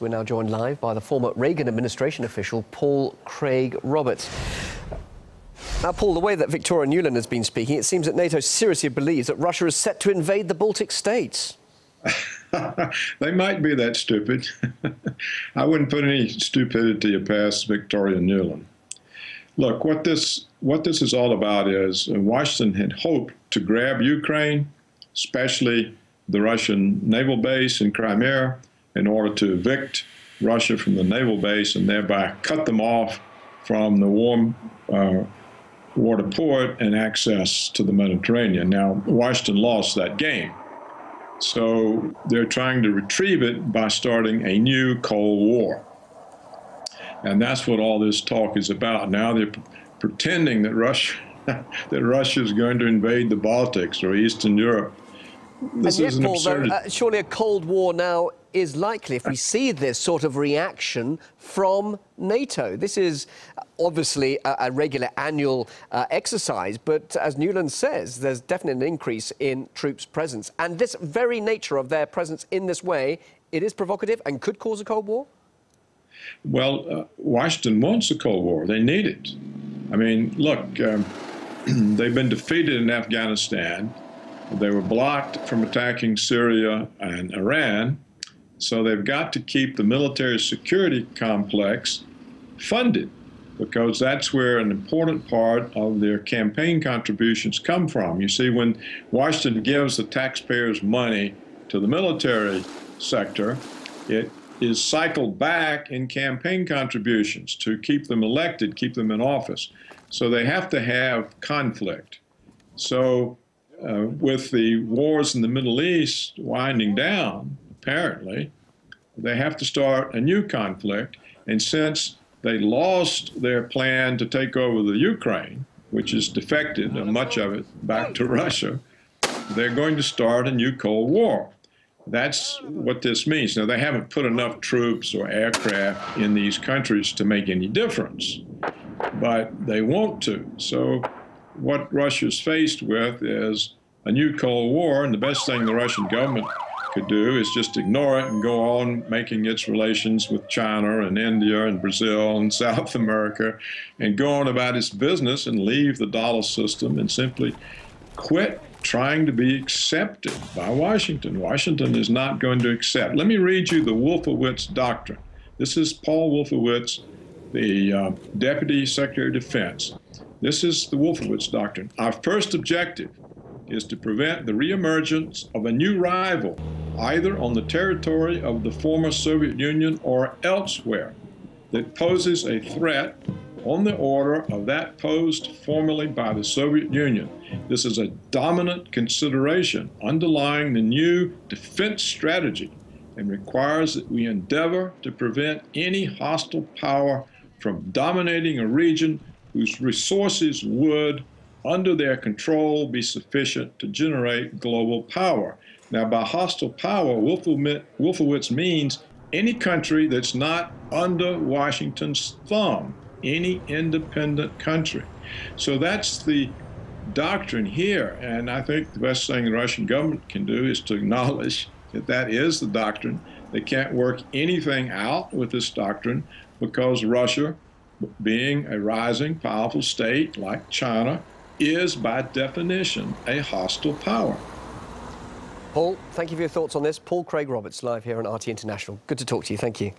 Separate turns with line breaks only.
We're now joined live by the former Reagan administration official, Paul Craig Roberts. Now, Paul, the way that Victoria Nuland has been speaking, it seems that NATO seriously believes that Russia is set to invade the Baltic states.
They might be that stupid. I wouldn't put any stupidity past Victoria Nuland. Look, what this is all about is Washington had hoped to grab Ukraine, especially the Russian naval base in Crimea, in order to evict Russia from the naval base and thereby cut them off from the warm water port and access to the Mediterranean. Now, Washington lost that game. So they're trying to retrieve it by starting a new Cold War. And that's what all this talk is about. Now they're pretending that Russia is going to invade the Baltics or Eastern Europe. This is an absurdity.
Surely a Cold War now is likely if we see this sort of reaction from NATO. This is obviously a regular annual exercise, but as Nuland says, there's definitely an increase in troops' presence. And this very nature of their presence in this way, it is provocative and could cause a Cold War?
Well, Washington wants a Cold War. They need it. I mean, look, they've been defeated in Afghanistan. They were blocked from attacking Syria and Iran. So they've got to keep the military security complex funded, because that's where an important part of their campaign contributions come from. You see, when Washington gives the taxpayers' money to the military sector, it is cycled back in campaign contributions to keep them elected, keep them in office. So they have to have conflict. So with the wars in the Middle East winding down, apparently, they have to start a new conflict. And since they lost their plan to take over the Ukraine, which is defected, much of it, back to Russia, they're going to start a new Cold War. That's what this means. Now, they haven't put enough troops or aircraft in these countries to make any difference, but they want to. So what Russia's faced with is a new Cold War, and the best thing the Russian government could do is just ignore it and go on making its relations with China and India and Brazil and South America and go on about its business and leave the dollar system and simply quit trying to be accepted by Washington. Washington is not going to accept. Let me read you the Wolfowitz Doctrine. This is Paul Wolfowitz, the Deputy Secretary of Defense. This is the Wolfowitz Doctrine. Our first objective is to prevent the reemergence of a new rival, either on the territory of the former Soviet Union or elsewhere, that poses a threat on the order of that posed formerly by the Soviet Union. This is a dominant consideration underlying the new defense strategy and requires that we endeavor to prevent any hostile power from dominating a region whose resources would, under their control, be sufficient to generate global power. Now, by hostile power, Wolfowitz means any country that's not under Washington's thumb, any independent country. So that's the doctrine here, and I think the best thing the Russian government can do is to acknowledge that that is the doctrine. They can't work anything out with this doctrine because Russia, being a rising, powerful state like China, is by definition a hostile power.
Paul, thank you for your thoughts on this. Paul Craig Roberts, live here on RT International. Good to talk to you. Thank you.